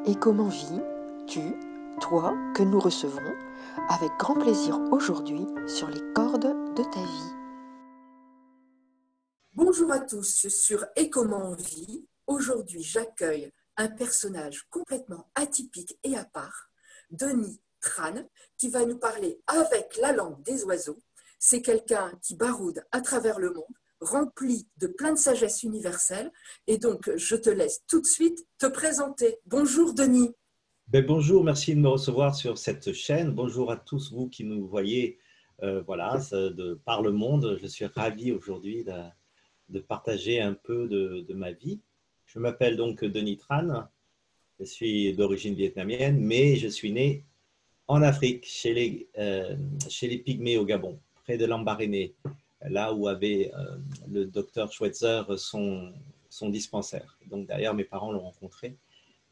Et comment vis-tu, toi, que nous recevons avec grand plaisir aujourd'hui sur les cordes de ta vie. Bonjour à tous sur Et comment on vit. Aujourd'hui, j'accueille un personnage complètement atypique et à part, Denis Tran, qui va nous parler avec la langue des oiseaux. C'est quelqu'un qui baroude à travers le monde, rempli de plein de sagesse universelle. Et donc, je te laisse tout de suite te présenter. Bonjour Denis. Bonjour, merci de me recevoir sur cette chaîne. Bonjour à tous vous qui nous voyez par le monde. Je suis ravi aujourd'hui de partager un peu de ma vie. Je m'appelle donc Denis Tran. Je suis d'origine vietnamienne, mais je suis né en Afrique, chez les Pygmées au Gabon, près de Lambaréné, là où avait le docteur Schweitzer son dispensaire. Donc d'ailleurs, mes parents l'ont rencontré.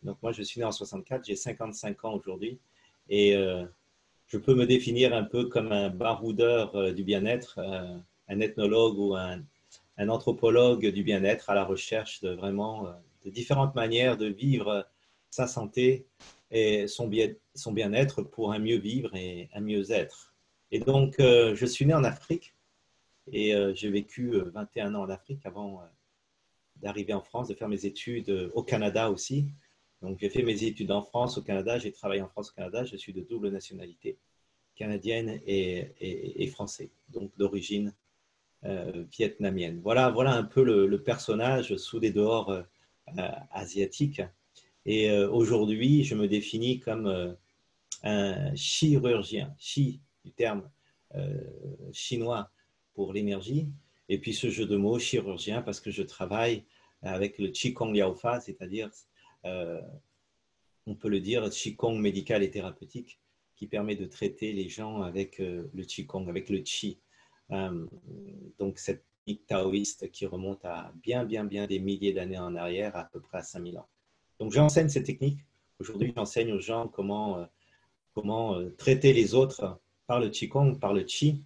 Donc moi, je suis né en 64, j'ai 55 ans aujourd'hui et je peux me définir un peu comme un baroudeur du bien-être, un ethnologue ou un anthropologue du bien-être à la recherche de vraiment de différentes manières de vivre sa santé et son bien-être pour un mieux vivre et un mieux être. Et donc, je suis né en Afrique et j'ai vécu 21 ans en Afrique avant d'arriver en France, de faire mes études au Canada aussi. Donc, j'ai fait mes études en France, au Canada. J'ai travaillé en France, au Canada. Je suis de double nationalité, canadienne et français, donc d'origine vietnamienne. Voilà un peu le personnage sous des dehors asiatiques. Et aujourd'hui, je me définis comme un chirurgien, chi du terme chinois pour l'énergie. Et puis ce jeu de mots, chirurgien, parce que je travaille avec le Qigong Liaofa, c'est-à-dire on peut le dire, Qigong médical et thérapeutique, qui permet de traiter les gens avec le Qigong, avec le Qi. Donc, cette technique taoïste qui remonte à bien des milliers d'années en arrière, à peu près à 5000 ans. Donc, j'enseigne cette technique. Aujourd'hui, j'enseigne aux gens comment traiter les autres par le Qigong, par le Qi.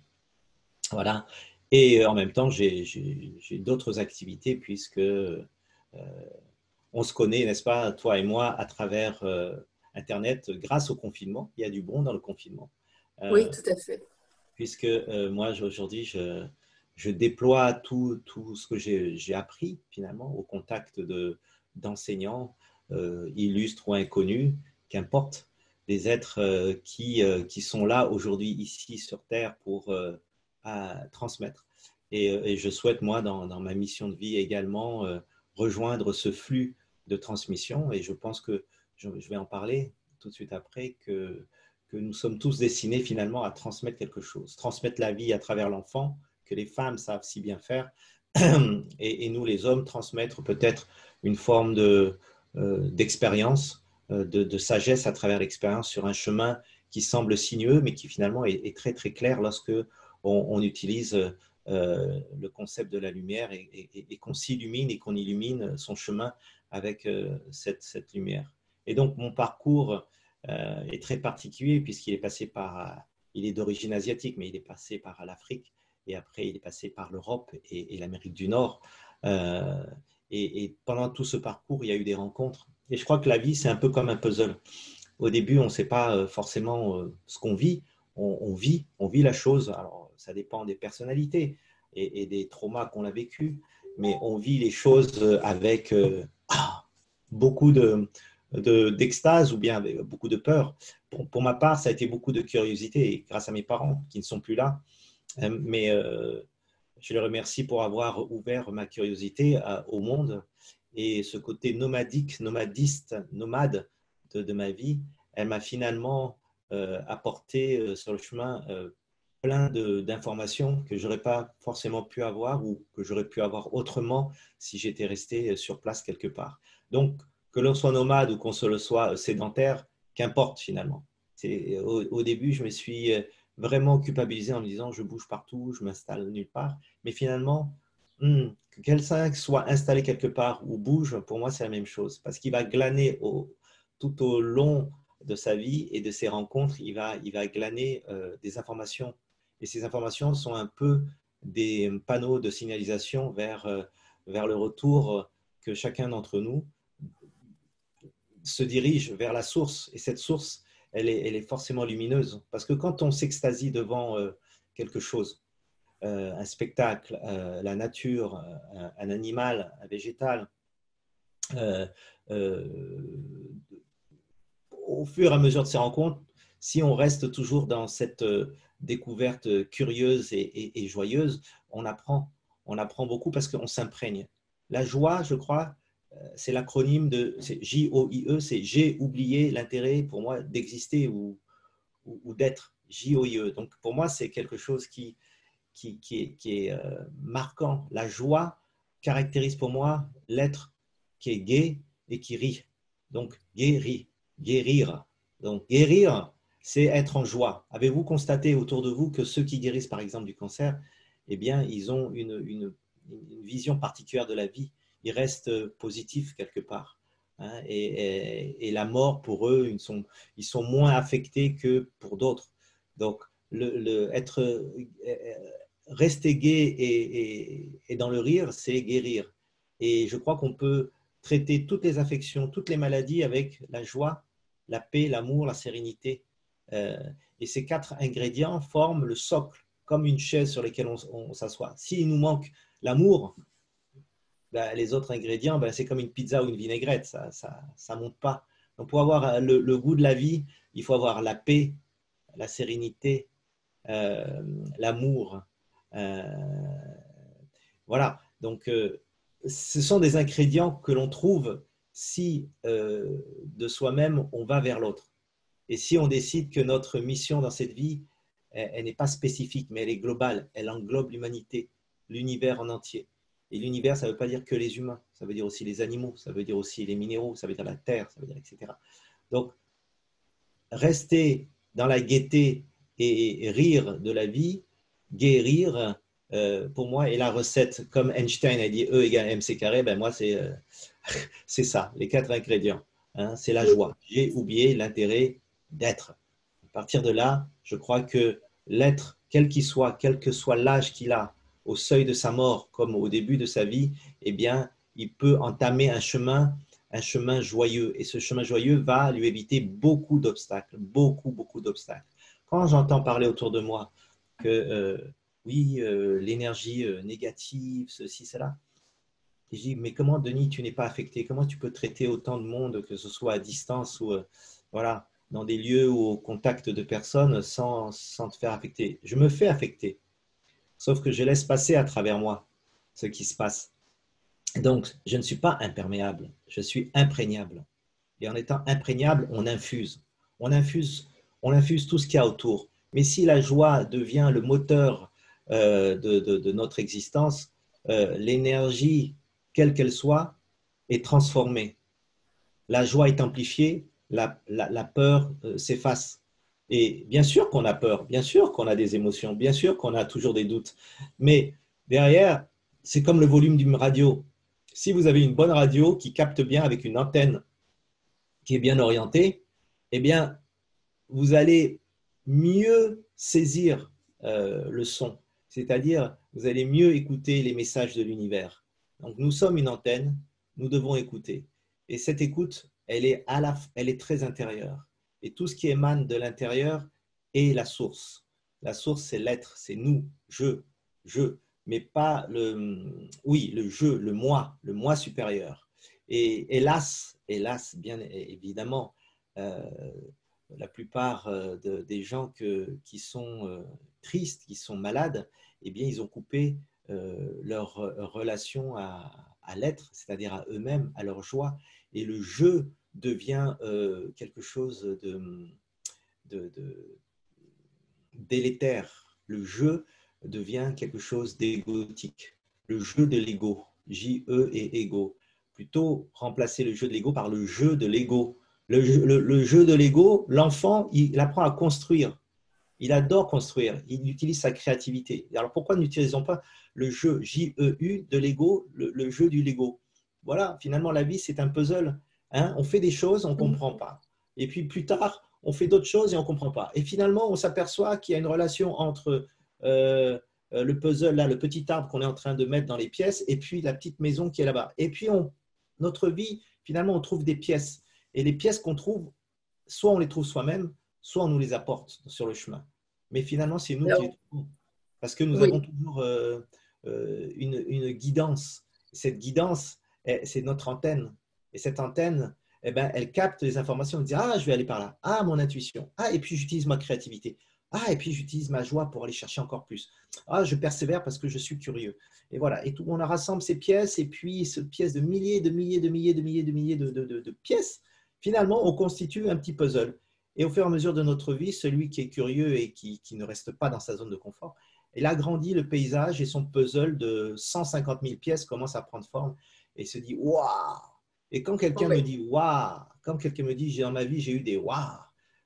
Voilà. Et en même temps, j'ai d'autres activités puisque on se connaît, n'est-ce pas, toi et moi, à travers Internet, grâce au confinement. Il y a du bon dans le confinement. Oui, tout à fait. Puisque moi, aujourd'hui, je déploie tout ce que j'ai appris, finalement, au contact d'enseignants, illustres ou inconnus, qu'importe, des êtres qui sont là aujourd'hui, ici, sur Terre, pour transmettre. Et je souhaite, moi, dans ma mission de vie également, rejoindre ce flux de transmission. Et je pense que je vais en parler tout de suite après, que nous sommes tous destinés finalement à transmettre quelque chose, transmettre la vie à travers l'enfant, que les femmes savent si bien faire, et nous les hommes transmettre peut-être une forme d'expérience, de sagesse à travers l'expérience sur un chemin qui semble sinueux, mais qui finalement est très très clair lorsque on utilise le concept de la lumière et qu'on s'illumine et qu'on illumine son chemin avec cette lumière. Et donc mon parcours est très particulier puisqu'il est passé il est d'origine asiatique, mais il est passé par l'Afrique et après il est passé par l'Europe et l'Amérique du Nord. Et pendant tout ce parcours, il y a eu des rencontres. Et je crois que la vie, c'est un peu comme un puzzle. Au début, on ne sait pas forcément ce qu'on vit. On vit la chose. Alors, ça dépend des personnalités et des traumas qu'on a vécus, mais on vit les choses avec beaucoup d'extase ou bien avec beaucoup de peur. Pour ma part, ça a été beaucoup de curiosité grâce à mes parents qui ne sont plus là. Mais je les remercie pour avoir ouvert ma curiosité au monde et ce côté nomadiste, nomade de ma vie, elle m'a finalement apporté sur le chemin plein d'informations que je n'aurais pas forcément pu avoir ou que j'aurais pu avoir autrement si j'étais resté sur place quelque part. Donc, que l'on soit nomade ou qu'on le soit sédentaire, qu'importe finalement. Au début, je me suis vraiment culpabilisé en me disant je bouge partout, je m'installe nulle part. Mais finalement, que quelqu'un soit installé quelque part ou bouge, pour moi, c'est la même chose. Parce qu'il va glaner tout au long de sa vie et de ses rencontres, il va glaner des informations. Et ces informations sont un peu des panneaux de signalisation vers le retour que chacun d'entre nous se dirige vers la source. Et cette source, elle est forcément lumineuse. Parce que quand on s'extasie devant quelque chose, un spectacle, la nature, un animal, un végétal, euh, euh, au fur et à mesure de ces rencontres, si on reste toujours dans cette découverte curieuse et joyeuse, on apprend beaucoup parce qu'on s'imprègne. La joie, je crois, c'est l'acronyme de J-O-I-E, c'est j'ai oublié l'intérêt pour moi d'exister ou d'être, J-O-I-E. Donc pour moi, c'est quelque chose qui est marquant. La joie caractérise pour moi l'être qui est gai et qui rit. Donc guérir. Donc guérir, c'est être en joie. Avez-vous constaté autour de vous que ceux qui guérissent par exemple du cancer, eh bien, ils ont une vision particulière de la vie. Ils restent positifs quelque part. Hein, et la mort, pour eux, ils sont moins affectés que pour d'autres. Donc, rester gai et dans le rire, c'est guérir. Et je crois qu'on peut traiter toutes les affections, toutes les maladies avec la joie, la paix, l'amour, la sérénité. Et ces 4 ingrédients forment le socle, comme une chaise sur laquelle on s'assoit. S'il nous manque l'amour, ben, les autres ingrédients, ben, c'est comme une pizza ou une vinaigrette, ça monte pas. Donc pour avoir le goût de la vie, il faut avoir la paix, la sérénité, l'amour. Voilà, donc ce sont des ingrédients que l'on trouve si de soi-même on va vers l'autre. Et si on décide que notre mission dans cette vie, elle n'est pas spécifique, mais elle est globale, elle englobe l'humanité, l'univers en entier. Et l'univers, ça ne veut pas dire que les humains, ça veut dire aussi les animaux, ça veut dire aussi les minéraux, ça veut dire la terre, ça veut dire etc. Donc, rester dans la gaieté et rire de la vie, guérir, pour moi, est la recette. Comme Einstein a dit E égale mc carré, ben moi, c'est ça, les 4 ingrédients. Hein, c'est la joie. J'ai oublié l'intérêt d'être. À partir de là, je crois que l'être, quel qu'il soit, quel que soit l'âge qu'il a, au seuil de sa mort comme au début de sa vie, eh bien, il peut entamer un chemin joyeux. Et ce chemin joyeux va lui éviter beaucoup d'obstacles, beaucoup d'obstacles. Quand j'entends parler autour de moi que oui, l'énergie négative, ceci, cela, et je dis, mais comment, Denis, tu n'es pas affecté? Comment tu peux traiter autant de monde, que ce soit à distance ou voilà, dans des lieux ou au contact de personnes sans te faire affecter? Je me fais affecter, sauf que je laisse passer à travers moi ce qui se passe. Donc, je ne suis pas imperméable, je suis imprégnable. Et en étant imprégnable, on infuse. On infuse, on infuse tout ce qu'il y a autour. Mais si la joie devient le moteur de notre existence, l'énergie, quelle qu'elle soit, est transformée. La joie est amplifiée, la peur s'efface. Et bien sûr qu'on a peur, bien sûr qu'on a des émotions, bien sûr qu'on a toujours des doutes. Mais derrière, c'est comme le volume d'une radio. Si vous avez une bonne radio qui capte bien avec une antenne qui est bien orientée, eh bien, vous allez mieux saisir le son. C'est-à-dire, vous allez mieux écouter les messages de l'univers. Donc, nous sommes une antenne, nous devons écouter. Et cette écoute, elle est très intérieure. Et tout ce qui émane de l'intérieur est la source. La source, c'est l'être, c'est nous, je, mais pas le je, le moi supérieur. Et hélas, bien évidemment, la plupart des gens qui sont tristes, qui sont malades, eh bien, ils ont coupé leur relation à l'être, c'est-à-dire à eux-mêmes, à leur joie. Et le jeu devient quelque chose délétère. Le jeu devient quelque chose d'égotique. Le jeu de l'ego, J-E et ego. Plutôt remplacer le jeu de l'ego par le jeu de l'ego. Le jeu de l'ego, l'enfant, il apprend à construire. Il adore construire. Il utilise sa créativité. Alors pourquoi n'utilisons pas le jeu J-E-U de l'ego, le jeu du Lego? Voilà, finalement, la vie, c'est un puzzle. Hein, on fait des choses, on ne comprend pas. Et puis plus tard, on fait d'autres choses et on ne comprend pas. Et finalement, on s'aperçoit qu'il y a une relation entre le puzzle, là, le petit arbre qu'on est en train de mettre dans les pièces, et puis la petite maison qui est là-bas. Et puis, notre vie, finalement, on trouve des pièces. Et les pièces qu'on trouve, soit on les trouve soi-même, soit on nous les apporte sur le chemin. Mais finalement, c'est nous qui les Alors, trouvons. Parce que nous avons oui, toujours une guidance. Cette guidance, c'est notre antenne. Et cette antenne, eh ben, elle capte les informations. Elle dit, ah, je vais aller par là. Ah, mon intuition. Ah, et puis j'utilise ma créativité. Ah, et puis j'utilise ma joie pour aller chercher encore plus. Ah, je persévère parce que je suis curieux. Et voilà. Et tout, on rassemble ces pièces, et puis ces pièces de milliers, de milliers, de milliers, de milliers, de milliers de pièces. Finalement, on constitue un petit puzzle. Et au fur et à mesure de notre vie, celui qui est curieux et qui ne reste pas dans sa zone de confort, il agrandit le paysage et son puzzle de 150 000 pièces commence à prendre forme et se dit waouh. Et quand quelqu'un me oui, dit waouh, quand quelqu'un me dit dans ma vie j'ai eu des waouh,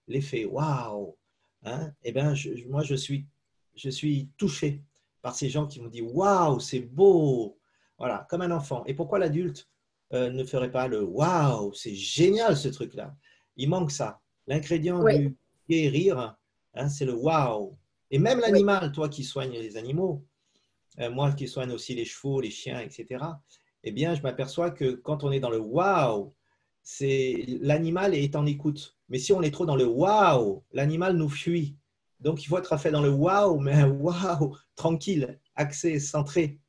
l'effet waouh, hein, eh ben moi je suis touché par ces gens qui m'ont dit waouh, c'est beau, voilà, comme un enfant. Et pourquoi l'adulte ne ferait pas le waouh, c'est génial ce truc-là. Il manque ça. L'ingrédient oui, du guérir, hein, c'est le waouh. Et même oui, l'animal, toi qui soignes les animaux, moi qui soigne aussi les chevaux, les chiens, etc., eh bien, je m'aperçois que quand on est dans le waouh, l'animal est en écoute. Mais si on est trop dans le waouh, l'animal nous fuit. Donc, il faut être fait dans le waouh, mais un waouh tranquille, axé, centré.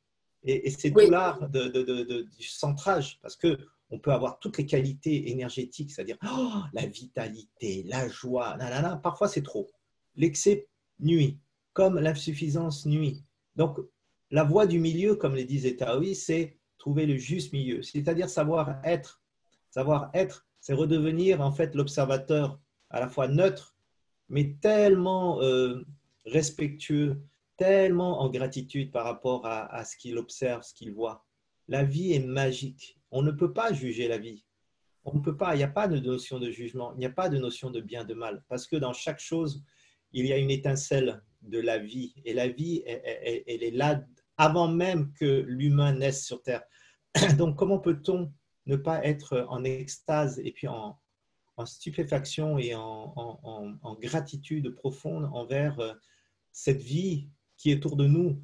Et c'est tout oui, l'art du centrage, parce que on peut avoir toutes les qualités énergétiques, c'est-à-dire oh, la vitalité, la joie, nanana. Parfois c'est trop. L'excès nuit, comme l'insuffisance nuit. Donc, la voie du milieu, comme le disait Taoïs, c'est trouver le juste milieu, c'est-à-dire savoir être. Savoir être, c'est redevenir en fait l'observateur à la fois neutre, mais tellement respectueux, tellement en gratitude par rapport à ce qu'il observe, ce qu'il voit. La vie est magique. On ne peut pas juger la vie. On ne peut pas, il n'y a pas de notion de jugement, il n'y a pas de notion de bien, de mal, parce que dans chaque chose, il y a une étincelle de la vie. Et la vie, elle est là avant même que l'humain naisse sur Terre. Donc, comment peut-on ne pas être en extase et puis en stupéfaction et en gratitude profonde envers cette vie qui est autour de nous,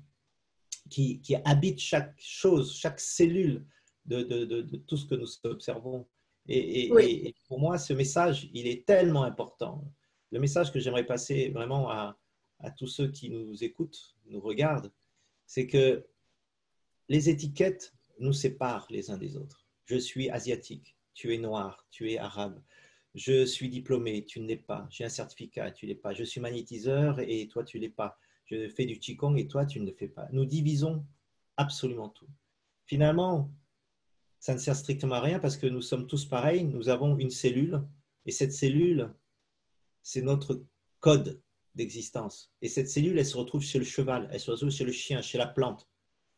qui habite chaque chose, chaque cellule de tout ce que nous observons. oui. Et pour moi, ce message, il est tellement important. Le message que j'aimerais passer vraiment à tous ceux qui nous écoutent, nous regardent, c'est que les étiquettes nous séparent les uns des autres. Je suis asiatique, tu es noir, tu es arabe. Je suis diplômé, tu ne l'es pas. J'ai un certificat, tu ne l'es pas. Je suis magnétiseur et toi, tu ne l'es pas. Je fais du Qigong et toi, tu ne le fais pas. Nous divisons absolument tout. Finalement, ça ne sert strictement à rien parce que nous sommes tous pareils. Nous avons une cellule et cette cellule, c'est notre code d'existence. Et cette cellule, elle se retrouve chez le cheval, elle se retrouve chez le chien, chez la plante.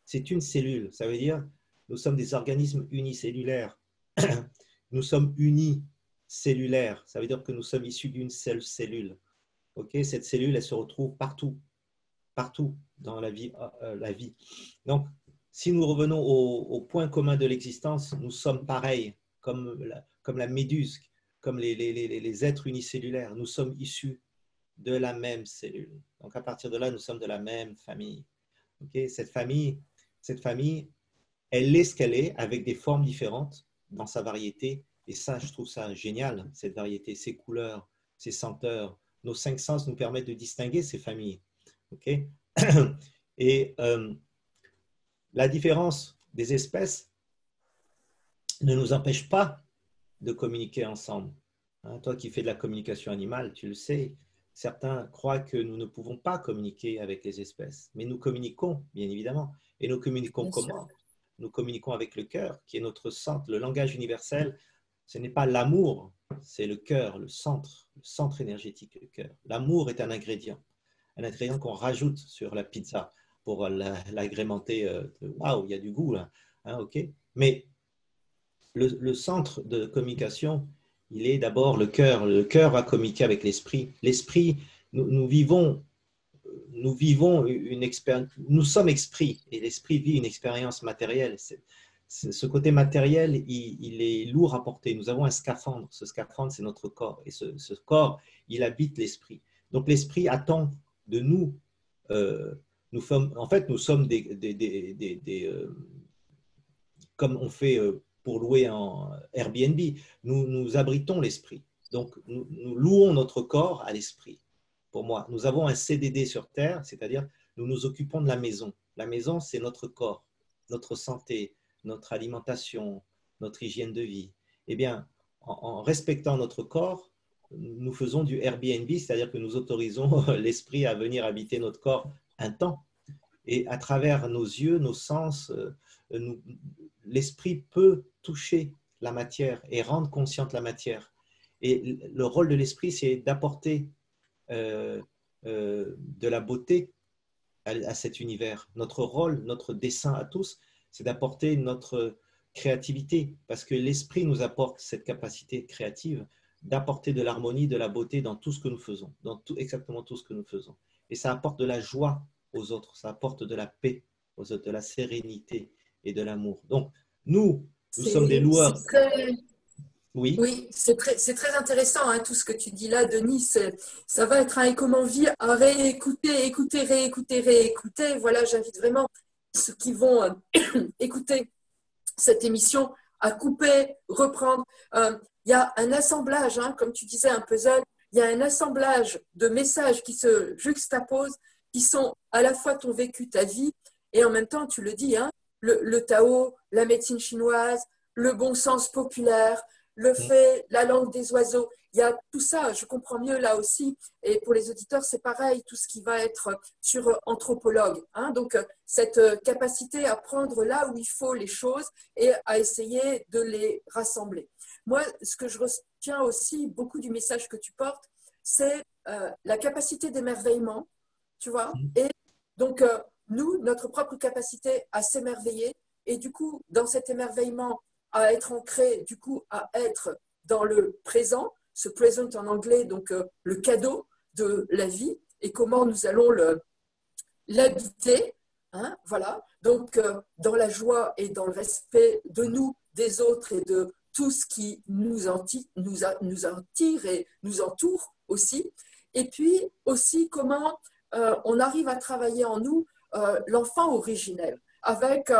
C'est une cellule. Ça veut dire nous sommes des organismes unicellulaires. Nous sommes unicellulaires. Ça veut dire que nous sommes issus d'une seule cellule. Okay, cette cellule, elle se retrouve partout, partout dans la vie. Donc, si nous revenons au point commun de l'existence, nous sommes pareils, comme la méduse, comme les êtres unicellulaires. Nous sommes issus de la même cellule. Donc, à partir de là, nous sommes de la même famille. Okay, cette famille, elle est ce qu'elle est, avec des formes différentes dans sa variété. Et ça, je trouve ça génial, cette variété, ces couleurs, ces senteurs. Nos cinq sens nous permettent de distinguer ces familles. Okay, et la différence des espèces ne nous empêche pas de communiquer ensemble. Hein, toi qui fais de la communication animale, tu le sais, certains croient que nous ne pouvons pas communiquer avec les espèces, mais nous communiquons, bien évidemment. Et nous communiquons Bien sûr. comment? Nous communiquons avec le cœur, qui est notre centre. Le langage universel, ce n'est pas l'amour, c'est le cœur, le centre énergétique, le cœur. L'amour est un ingrédient qu'on rajoute sur la pizza pour l'agrémenter. Waouh, il y a du goût là. Hein, ok. Mais le centre de communication, il est d'abord le cœur. Le cœur va communiquer avec l'esprit. L'esprit, nous vivons une expérience. Nous sommes esprit et l'esprit vit une expérience matérielle. Ce côté matériel, il est lourd à porter. Nous avons un scaphandre. Ce scaphandre, c'est notre corps. Et ce corps, il habite l'esprit. Donc l'esprit attend de nous. En fait, nous sommes comme on fait pour louer en Airbnb. Nous abritons l'esprit. Donc, nous louons notre corps à l'esprit. Pour moi, nous avons un CDD sur Terre, c'est-à-dire nous nous occupons de la maison. La maison, c'est notre corps, notre santé, notre alimentation, notre hygiène de vie. Eh bien, en respectant notre corps, nous faisons du Airbnb, c'est-à-dire que nous autorisons l'esprit à venir habiter notre corps un temps. Et à travers nos yeux, nos sens, l'esprit peut toucher la matière et rendre consciente la matière. Et le rôle de l'esprit, c'est d'apporter de la beauté à cet univers. Notre rôle, notre dessein à tous, c'est d'apporter notre créativité, parce que l'esprit nous apporte cette capacité créative d'apporter de l'harmonie, de la beauté dans tout ce que nous faisons, dans exactement tout ce que nous faisons. Et ça apporte de la joie aux autres, ça apporte de la paix aux autres, de la sérénité et de l'amour. Donc, nous sommes des loueurs. Oui, oui, c'est très intéressant tout ce que tu dis là, Denis. Ça va être un économie à réécouter, écouter, réécouter, réécouter. Voilà, j'invite vraiment ceux qui vont écouter cette émission à couper, reprendre. Il y a un assemblage, comme tu disais, un puzzle. Il y a un assemblage de messages qui se juxtaposent, qui sont à la fois ton vécu, ta vie, et en même temps, tu le dis, le Tao, la médecine chinoise, le bon sens populaire, le fait, la langue des oiseaux, il y a tout ça, je comprends mieux là aussi. Et pour les auditeurs, c'est pareil, tout ce qui va être sur anthropologue. Donc, cette capacité à prendre là où il faut les choses et à essayer de les rassembler. Moi, ce que je retiens aussi beaucoup du message que tu portes, c'est la capacité d'émerveillement, tu vois. Et donc, nous, notre propre capacité à s'émerveiller et du coup, dans cet émerveillement, à être ancré, du coup, à être dans le présent, ce present en anglais, donc le cadeau de la vie et comment nous allons l'habiter. Voilà. Donc, dans la joie et dans le respect de nous, des autres et de tout ce qui nous en tire et nous entoure aussi. Et puis aussi, comment on arrive à travailler en nous l'enfant originel avec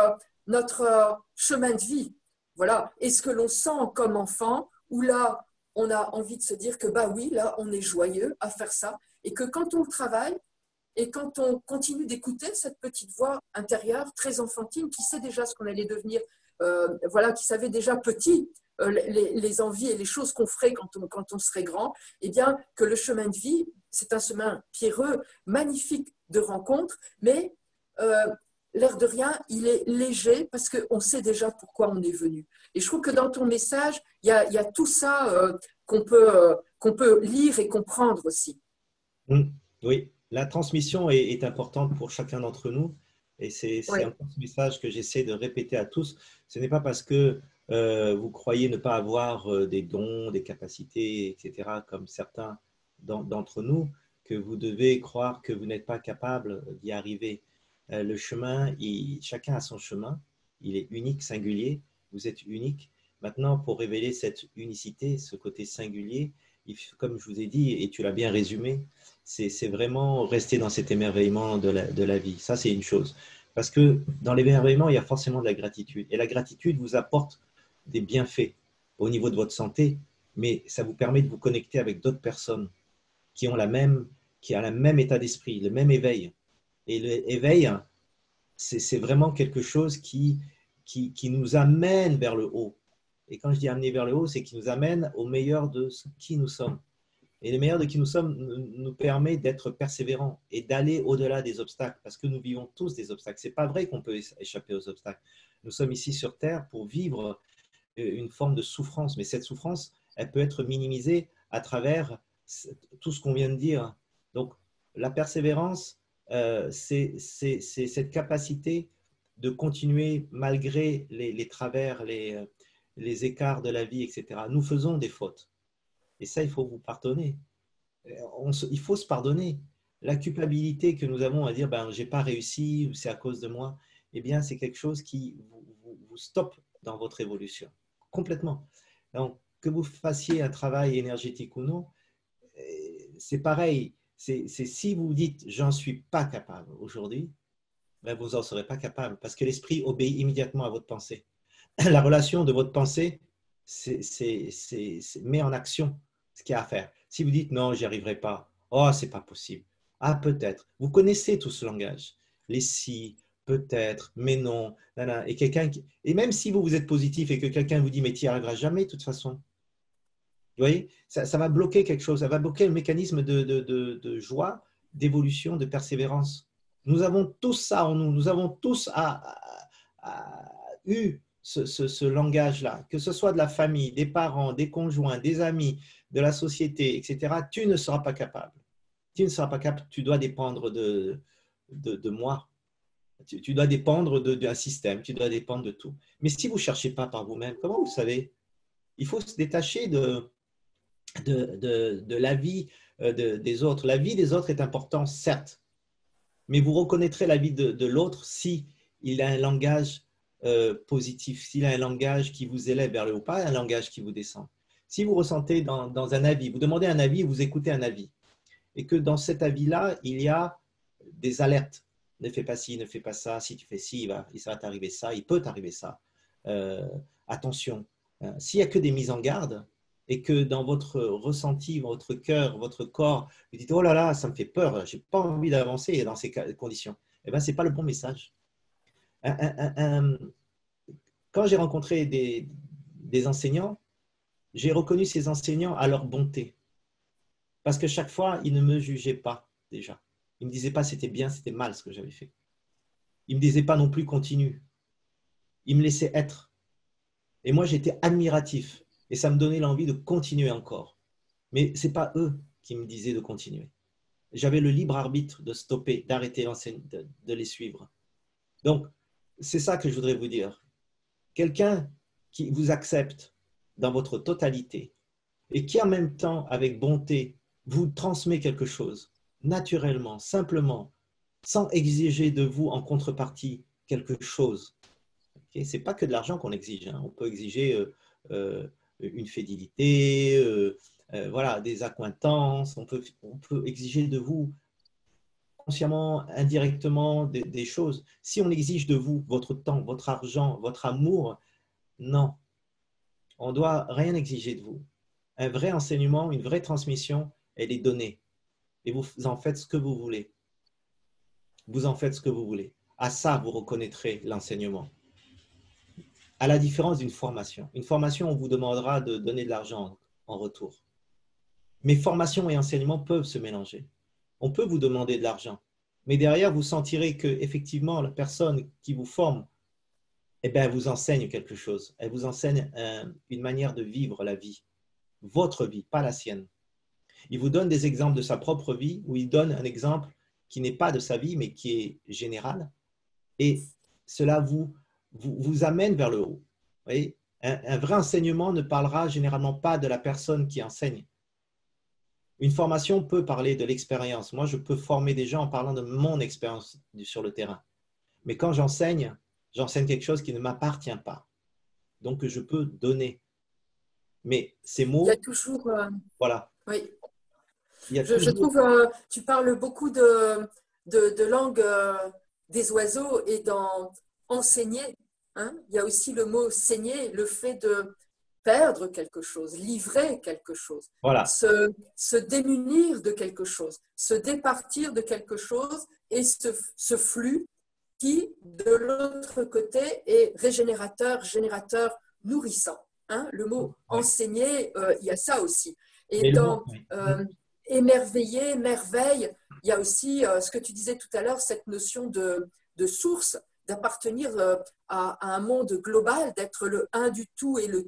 notre chemin de vie. Voilà. Et ce que l'on sent comme enfant, où là, on a envie de se dire que, bah oui, là, on est joyeux à faire ça. Et que quand on travaille, et quand on continue d'écouter cette petite voix intérieure, très enfantine, qui sait déjà ce qu'on allait devenir, voilà, qui savait déjà petit les envies et les choses qu'on ferait quand on serait grand, eh bien, que le chemin de vie, c'est un chemin pierreux, magnifique de rencontres, mais l'air de rien, il est léger parce qu'on sait déjà pourquoi on est venu. Et je trouve que dans ton message, il y a tout ça qu'on peut lire et comprendre aussi. Oui, la transmission est importante pour chacun d'entre nous. Et c'est un peu ce message que j'essaie de répéter à tous. Ce n'est pas parce que vous croyez ne pas avoir des dons, des capacités, etc., comme certains d'entre nous, que vous devez croire que vous n'êtes pas capable d'y arriver. Le chemin, chacun a son chemin. Il est unique, singulier. Vous êtes unique. Maintenant, pour révéler cette unicité, ce côté singulier, comme je vous ai dit, et tu l'as bien résumé, c'est vraiment rester dans cet émerveillement de la vie. Ça, c'est une chose. Parce que dans l'émerveillement, il y a forcément de la gratitude. Et la gratitude vous apporte des bienfaits au niveau de votre santé, mais ça vous permet de vous connecter avec d'autres personnes qui ont le même état d'esprit, le même éveil. Et l'éveil, c'est vraiment quelque chose qui nous amène vers le haut. Et quand je dis amener vers le haut, c'est qui nous amène au meilleur de qui nous sommes. Et le meilleur de qui nous sommes nous permet d'être persévérants et d'aller au-delà des obstacles, parce que nous vivons tous des obstacles. Ce n'est pas vrai qu'on peut échapper aux obstacles. Nous sommes ici sur Terre pour vivre une forme de souffrance, mais cette souffrance, elle peut être minimisée à travers tout ce qu'on vient de dire. Donc, la persévérance, c'est cette capacité de continuer malgré les travers, les écarts de la vie, etc. Nous faisons des fautes. Et ça, il faut vous pardonner. Il faut se pardonner. La culpabilité que nous avons à dire, je n'ai pas réussi, c'est à cause de moi, eh bien, c'est quelque chose qui vous stoppe dans votre évolution. Complètement. Donc, que vous fassiez un travail énergétique ou non, c'est pareil. C'est si vous dites « j'en suis pas capable aujourd'hui », vous n'en serez pas capable parce que l'esprit obéit immédiatement à votre pensée. la relation de votre pensée met en action ce qu'il y a à faire. Si vous dites non, j'y arriverai pas, oh, c'est pas possible, ah, peut-être. Vous connaissez tout ce langage, les si, peut-être, mais non, nanana. Et même si vous êtes positif et que quelqu'un vous dit mais tu n'y arriveras jamais de toute façon, vous voyez, ça va bloquer quelque chose, ça va bloquer le mécanisme de joie, d'évolution, de persévérance. Nous avons tous ça en nous, nous avons tous eu ce langage-là, que ce soit de la famille, des parents, des conjoints, des amis, de la société, etc. Tu ne seras pas capable. Tu ne seras pas capable, tu dois dépendre de moi. Tu dois dépendre d'un système, tu dois dépendre de tout. Mais si vous ne cherchez pas par vous-même, comment vous savez? Il faut se détacher de la vie des autres. La vie des autres est importante, certes, mais vous reconnaîtrez la vie de l'autre si il a un langage positif, s'il a un langage qui vous élève vers le haut, pas un langage qui vous descend. Si vous ressentez dans un avis, vous demandez un avis, vous écoutez un avis, et que dans cet avis-là, il y a des alertes. Ne fais pas ci, ne fais pas ça, si tu fais ci, il va t'arriver ça, il peut t'arriver ça. Attention. S'il n'y a que des mises en garde, et que dans votre ressenti, votre cœur, votre corps, vous dites « Oh là là, ça me fait peur, je n'ai pas envie d'avancer dans ces conditions », eh bien, ce n'est pas le bon message. Quand j'ai rencontré des enseignants, j'ai reconnu ces enseignants à leur bonté. Parce que chaque fois, ils ne me jugeaient pas déjà. Ils ne me disaient pas c'était bien, c'était mal ce que j'avais fait. Ils ne me disaient pas non plus continue. Ils me laissaient être. Et moi, j'étais admiratif. Et ça me donnait l'envie de continuer encore. Mais ce n'est pas eux qui me disaient de continuer. J'avais le libre arbitre de stopper, d'arrêter de les suivre. Donc, c'est ça que je voudrais vous dire. Quelqu'un qui vous accepte dans votre totalité et qui en même temps, avec bonté, vous transmet quelque chose, naturellement, simplement, sans exiger de vous en contrepartie quelque chose. Okay, ce n'est pas que de l'argent qu'on exige. Hein. On peut exiger une fidélité, voilà, des accointances. On peut exiger de vous consciemment, indirectement, des choses. Si on exige de vous votre temps, votre argent, votre amour, non. On ne doit rien exiger de vous. Un vrai enseignement, une vraie transmission, elle est donnée. Et vous en faites ce que vous voulez. Vous en faites ce que vous voulez. À ça, vous reconnaîtrez l'enseignement. À la différence d'une formation. Une formation, on vous demandera de donner de l'argent en retour. Mais formation et enseignement peuvent se mélanger. On peut vous demander de l'argent. Mais derrière, vous sentirez que effectivement, la personne qui vous forme, eh bien, elle vous enseigne quelque chose. Elle vous enseigne une manière de vivre la vie. Votre vie, pas la sienne. Il vous donne des exemples de sa propre vie, ou il donne un exemple qui n'est pas de sa vie, mais qui est général. Et cela vous amène vers le haut. Vous voyez, un vrai enseignement ne parlera généralement pas de la personne qui enseigne. Une formation peut parler de l'expérience. Moi, je peux former des gens en parlant de mon expérience sur le terrain. Mais quand j'enseigne quelque chose qui ne m'appartient pas. Donc, je peux donner. Mais ces mots… Il y a toujours… voilà. Oui. Je trouve, tu parles beaucoup de langue des oiseaux et dans enseigner. Hein, il y a aussi le mot saigner, le fait de perdre quelque chose, livrer quelque chose, voilà. se démunir de quelque chose, se départir de quelque chose et ce flux qui, de l'autre côté, est régénérateur, générateur, nourrissant. Hein, le mot enseigner, il y a ça aussi. Et dans émerveiller, merveille, il y a aussi ce que tu disais tout à l'heure, cette notion de source, d'appartenir à un monde global, d'être le un du tout et le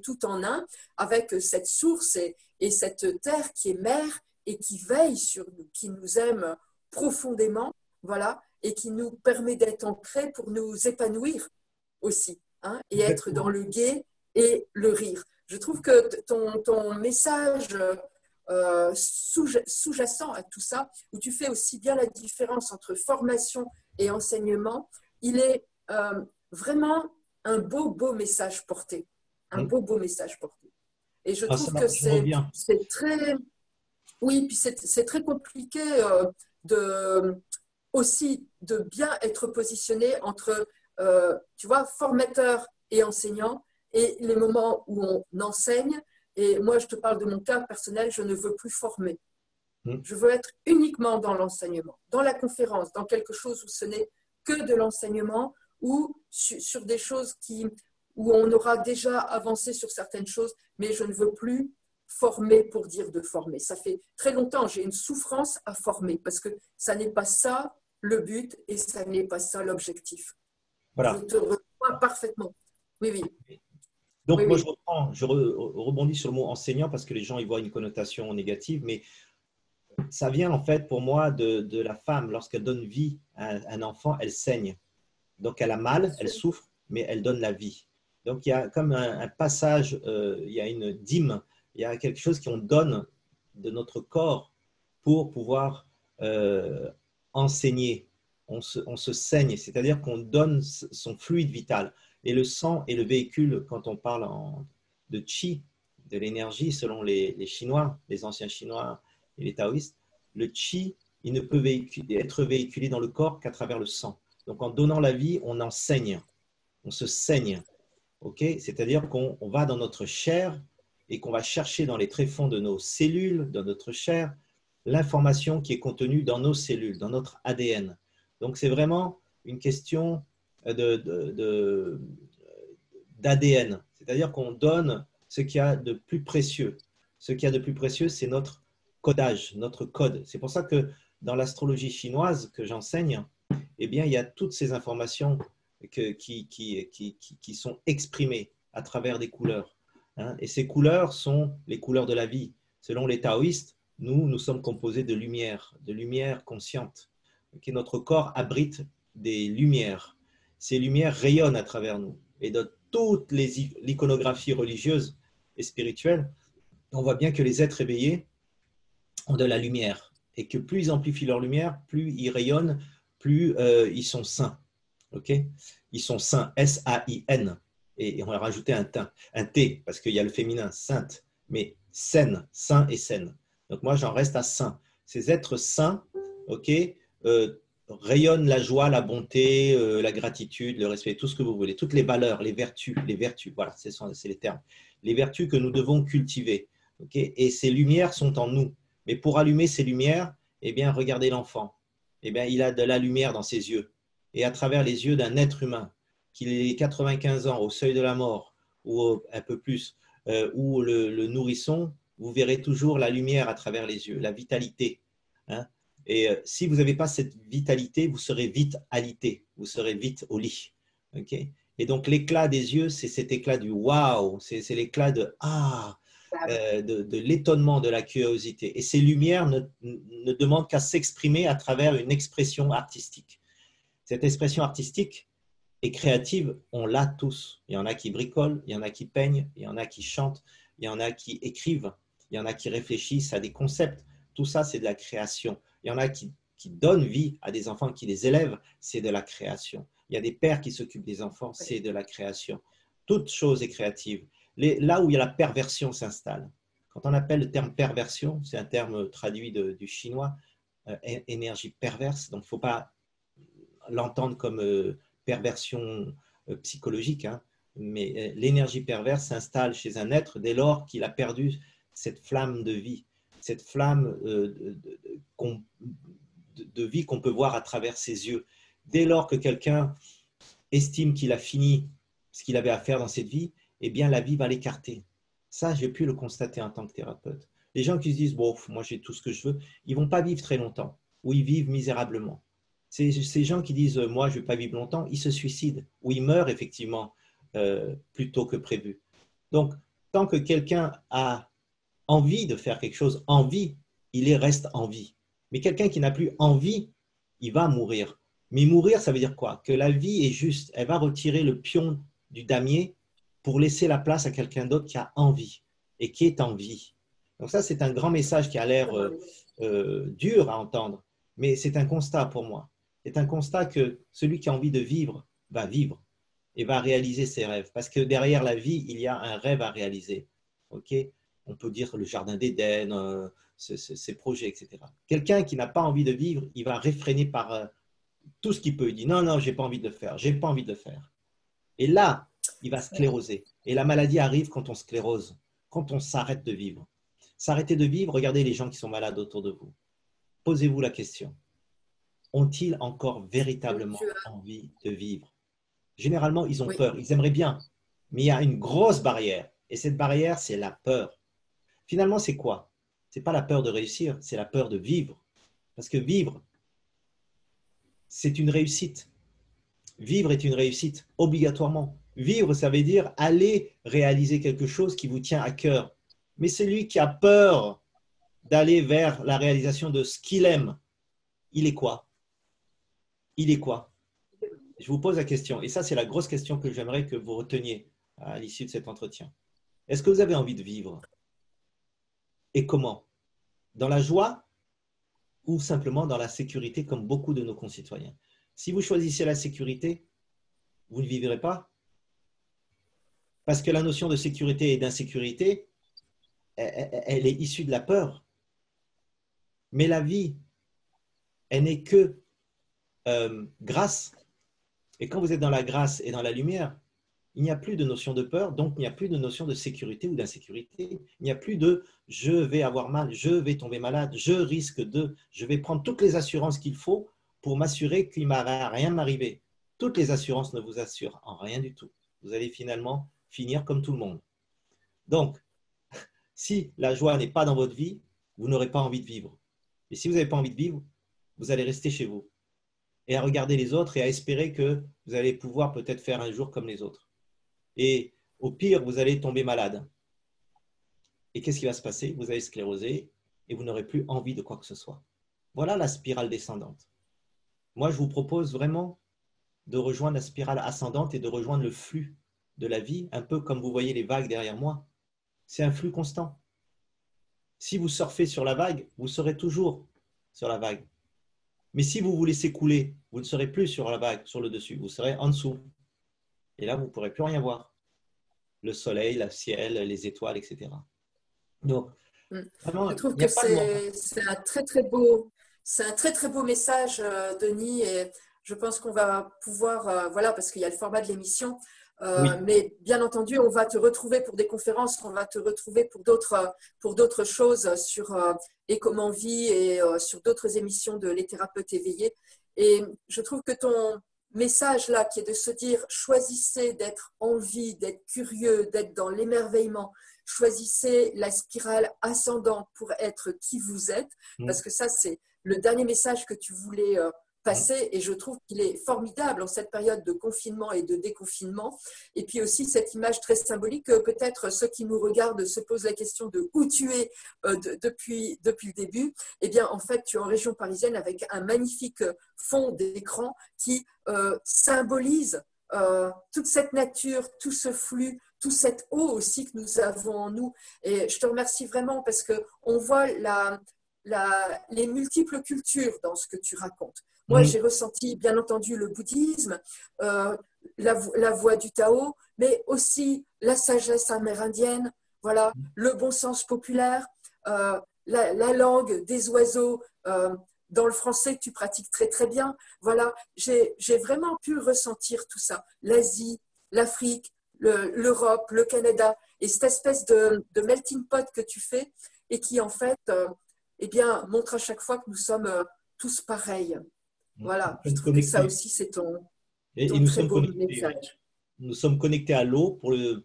tout en un, avec cette source et cette terre qui est mère et qui veille sur nous, qui nous aime profondément, voilà, et qui nous permet d'être ancrés pour nous épanouir aussi, hein, et être dans le gai et le rire. Je trouve que ton message sous-jacent à tout ça, où tu fais aussi bien la différence entre formation et enseignement, il est vraiment un beau message porté. Un beau message porté. Et je trouve que c'est très… Oui, puis c'est très compliqué aussi de bien être positionné entre, tu vois, formateur et enseignant, et les moments où on enseigne. Et moi, je te parle de mon cas personnel, je ne veux plus former. Je veux être uniquement dans l'enseignement, dans la conférence, dans quelque chose où ce n'est que de l'enseignement ou sur des choses où on aura déjà avancé sur certaines choses, mais je ne veux plus former pour dire de former. Ça fait très longtemps, j'ai une souffrance à former parce que ça n'est pas ça le but et ça n'est pas ça l'objectif. Voilà. Je te rejoins parfaitement. Oui, oui. Donc, oui, moi, oui. je rebondis sur le mot enseignant parce que les gens y voient une connotation négative, mais ça vient en fait pour moi de la femme. Lorsqu'elle donne vie à un enfant, elle saigne. Donc, elle a mal, elle souffre, mais elle donne la vie. Donc, il y a comme un passage, il y a une dîme, il y a quelque chose qu'on donne de notre corps pour pouvoir enseigner. On se saigne, c'est-à-dire qu'on donne son fluide vital. Et le sang est le véhicule, quand on parle de chi, de l'énergie, selon les Chinois, les anciens Chinois et les taoïstes, le chi, il ne peut être véhiculé dans le corps qu'à travers le sang. Donc, en donnant la vie, on enseigne, on se saigne. Okay, c'est-à-dire qu'on va dans notre chair et qu'on va chercher dans les tréfonds de nos cellules, dans notre chair, l'information qui est contenue dans nos cellules, dans notre ADN. Donc, c'est vraiment une question d'ADN. C'est-à-dire qu'on donne ce qu'il y a de plus précieux. Ce qu'il y a de plus précieux, c'est notre codage, notre code. C'est pour ça que dans l'astrologie chinoise que j'enseigne, eh bien, il y a toutes ces informations qui sont exprimées à travers des couleurs. Hein. Et ces couleurs sont les couleurs de la vie. Selon les taoïstes, nous sommes composés de lumière consciente. Okay, notre corps abrite des lumières. Ces lumières rayonnent à travers nous. Et dans toute l'iconographie religieuse et spirituelle, on voit bien que les êtres éveillés ont de la lumière. Et que plus ils amplifient leur lumière, plus ils rayonnent, plus ils sont saints. Okay, ils sont saints, S-A-I-N. Et on a rajouté un T, parce qu'il y a le féminin, sainte, mais saine, saint et saine. Donc moi, j'en reste à saint. Ces êtres saints, okay, rayonnent la joie, la bonté, la gratitude, le respect, tout ce que vous voulez, toutes les valeurs, les vertus, voilà, c'est les termes. Les vertus que nous devons cultiver. Okay, et ces lumières sont en nous. Mais pour allumer ces lumières, eh bien, regardez l'enfant. Eh bien, il a de la lumière dans ses yeux. Et à travers les yeux d'un être humain, qu'il ait 95 ans, au seuil de la mort, ou un peu plus, ou le nourrisson, vous verrez toujours la lumière à travers les yeux, la vitalité. Hein. Et si vous n'avez pas cette vitalité, vous serez vite alité, vous serez vite au lit. Okay, et donc l'éclat des yeux, c'est cet éclat du waouh, c'est l'éclat de ah, de l'étonnement, de la curiosité. Et ces lumières ne demandent qu'à s'exprimer à travers une expression artistique. Cette expression artistique et créative, on l'a tous. Il y en a qui bricolent, il y en a qui peignent, il y en a qui chantent, il y en a qui écrivent, il y en a qui réfléchissent à des concepts. Tout ça, c'est de la création. Il y en a qui donnent vie à des enfants, qui les élèvent, c'est de la création. Il y a des pères qui s'occupent des enfants, c'est de la création. Toute chose est créative. Là où il y a la perversion s'installe. Quand on appelle le terme perversion, c'est un terme traduit du chinois, énergie perverse, donc il ne faut pas l'entendre comme perversion psychologique, hein, mais l'énergie perverse s'installe chez un être dès lors qu'il a perdu cette flamme de vie, cette flamme de vie qu'on peut voir à travers ses yeux. Dès lors que quelqu'un estime qu'il a fini ce qu'il avait à faire dans cette vie, eh bien la vie va l'écarter. Ça, j'ai pu le constater en tant que thérapeute. Les gens qui se disent, bon, moi j'ai tout ce que je veux, ils ne vont pas vivre très longtemps, ou ils vivent misérablement. Ces gens qui disent « moi, je ne vais pas vivre longtemps », ils se suicident ou ils meurent effectivement plus tôt que prévu. Donc, tant que quelqu'un a envie de faire quelque chose, envie, il reste en vie. Mais quelqu'un qui n'a plus envie, il va mourir. Mais mourir, ça veut dire quoi? Que la vie est juste, elle va retirer le pion du damier pour laisser la place à quelqu'un d'autre qui a envie et qui est en vie. Donc ça, c'est un grand message qui a l'air dur à entendre, mais c'est un constat pour moi. C'est un constat que celui qui a envie de vivre va vivre et va réaliser ses rêves. Parce que derrière la vie, il y a un rêve à réaliser. Okay, on peut dire le jardin d'Éden, ses projets, etc. Quelqu'un qui n'a pas envie de vivre, il va réfréner par tout ce qu'il peut. Il dit non, non, je n'ai pas envie de le faire, je n'ai pas envie de le faire. Et là, il va scléroser. Et la maladie arrive quand on sclérose, quand on s'arrête de vivre. S'arrêter de vivre, regardez les gens qui sont malades autour de vous. Posez-vous la question. Ont-ils encore véritablement envie de vivre? Généralement, ils ont peur, ils aimeraient bien, mais il y a une grosse barrière. Et cette barrière, c'est la peur. Finalement, c'est quoi? Ce n'est pas la peur de réussir, c'est la peur de vivre. Parce que vivre, c'est une réussite. Vivre est une réussite, obligatoirement. Vivre, ça veut dire aller réaliser quelque chose qui vous tient à cœur. Mais celui qui a peur d'aller vers la réalisation de ce qu'il aime, il est quoi? Il est quoi? Je vous pose la question. Et ça, c'est la grosse question que j'aimerais que vous reteniez à l'issue de cet entretien. Est-ce que vous avez envie de vivre? Et comment? Dans la joie ou simplement dans la sécurité comme beaucoup de nos concitoyens? Si vous choisissez la sécurité, vous ne vivrez pas. Parce que la notion de sécurité et d'insécurité, elle est issue de la peur. Mais la vie, elle n'est que grâce. Et quand vous êtes dans la grâce et dans la lumière, il n'y a plus de notion de peur, donc il n'y a plus de notion de sécurité ou d'insécurité. Il n'y a plus de « je vais avoir mal, je vais tomber malade, je risque de… » Je vais prendre toutes les assurances qu'il faut pour m'assurer qu'il ne va rien m'arriver. Toutes les assurances ne vous assurent en rien du tout. Vous allez finalement finir comme tout le monde. Donc, si la joie n'est pas dans votre vie, vous n'aurez pas envie de vivre. Et si vous n'avez pas envie de vivre, vous allez rester chez vous et à regarder les autres et à espérer que vous allez pouvoir peut-être faire un jour comme les autres. Et au pire, vous allez tomber malade. Et qu'est-ce qui va se passer? Vous allez scléroser et vous n'aurez plus envie de quoi que ce soit. Voilà la spirale descendante. Moi, je vous propose vraiment de rejoindre la spirale ascendante et de rejoindre le flux de la vie, un peu comme vous voyez les vagues derrière moi. C'est un flux constant. Si vous surfez sur la vague, vous serez toujours sur la vague. Mais si vous vous laissez couler, vous ne serez plus sur la vague, sur le dessus, vous serez en dessous. Et là, vous ne pourrez plus rien voir. Le soleil, le ciel, les étoiles, etc. Donc, vraiment, je trouve que c'est un très très beau message, Denis, et je pense qu'on va pouvoir, voilà, parce qu'il y a le format de l'émission, mais bien entendu, on va te retrouver pour des conférences, on va te retrouver pour d'autres choses sur et comment vie et sur d'autres émissions de Les Thérapeutes éveillés. Et je trouve que ton message là, qui est de se dire choisissez d'être en vie, d'être curieux, d'être dans l'émerveillement, choisissez la spirale ascendante pour être qui vous êtes, parce que ça, c'est le dernier message que tu voulais passer, et je trouve qu'il est formidable en cette période de confinement et de déconfinement. Et puis aussi cette image très symbolique que peut-être ceux qui nous regardent se posent la question de où tu es depuis le début. Eh bien, en fait, tu es en région parisienne avec un magnifique fond d'écran qui symbolise toute cette nature, tout ce flux, toute cette eau aussi que nous avons en nous. Et je te remercie vraiment parce qu'on voit les multiples cultures dans ce que tu racontes. Moi, j'ai ressenti, bien entendu, le bouddhisme, la voie du Tao, mais aussi la sagesse amérindienne, voilà, le bon sens populaire, la langue des oiseaux, dans le français que tu pratiques très très bien. Voilà, j'ai vraiment pu ressentir tout ça. L'Asie, l'Afrique, l'Europe, le Canada, et cette espèce de melting pot que tu fais et qui en fait eh bien, montre à chaque fois que nous sommes tous pareils. Voilà, je trouve que ça aussi c'est ton très beau message. Nous sommes connectés à l'eau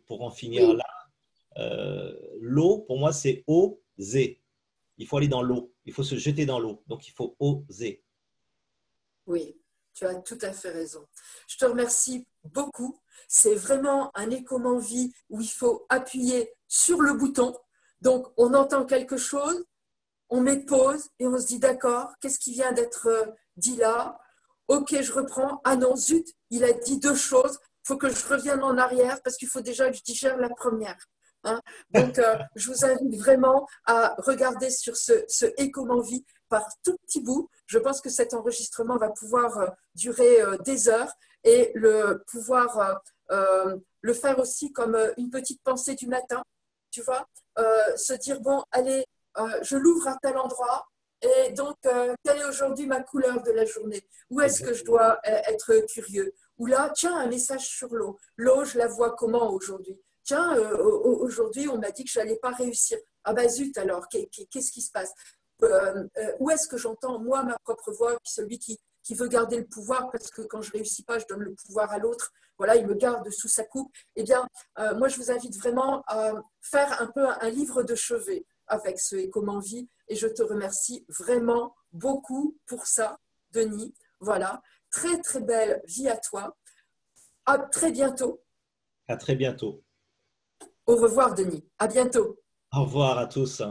pour en finir là. L'eau, pour moi, c'est oser. Il faut aller dans l'eau, il faut se jeter dans l'eau, donc il faut oser. Oui, tu as tout à fait raison. Je te remercie beaucoup. C'est vraiment un écomonvie où il faut appuyer sur le bouton. Donc, on entend quelque chose, on met pause et on se dit d'accord, qu'est-ce qui vient d'être dit là? Ok, je reprends. Ah non, zut, il a dit deux choses. Il faut que je revienne en arrière parce qu'il faut déjà que je digère la première. Hein? Donc, je vous invite vraiment à regarder sur ce écomonvie par tout petit bout. Je pense que cet enregistrement va pouvoir durer des heures et pouvoir le faire aussi comme une petite pensée du matin. Tu vois, se dire, bon, allez, je l'ouvre à tel endroit et donc, quelle est aujourd'hui ma couleur de la journée? Où est-ce que je dois être curieux? Ou là, tiens, un message sur l'eau. L'eau, je la vois comment aujourd'hui? Tiens, aujourd'hui, on m'a dit que je n'allais pas réussir. Ah bah zut alors, qu'est-ce qui se passe? Où est-ce que j'entends, moi, ma propre voix, puis celui qui veut garder le pouvoir, parce que quand je ne réussis pas, je donne le pouvoir à l'autre. Voilà, il me garde sous sa coupe. Eh bien, moi, je vous invite vraiment à faire un peu un livre de chevet avec ce Et comment vie. Et je te remercie vraiment beaucoup pour ça, Denis. Voilà, très, très belle vie à toi. À très bientôt. À très bientôt. Au revoir, Denis. À bientôt. Au revoir à tous.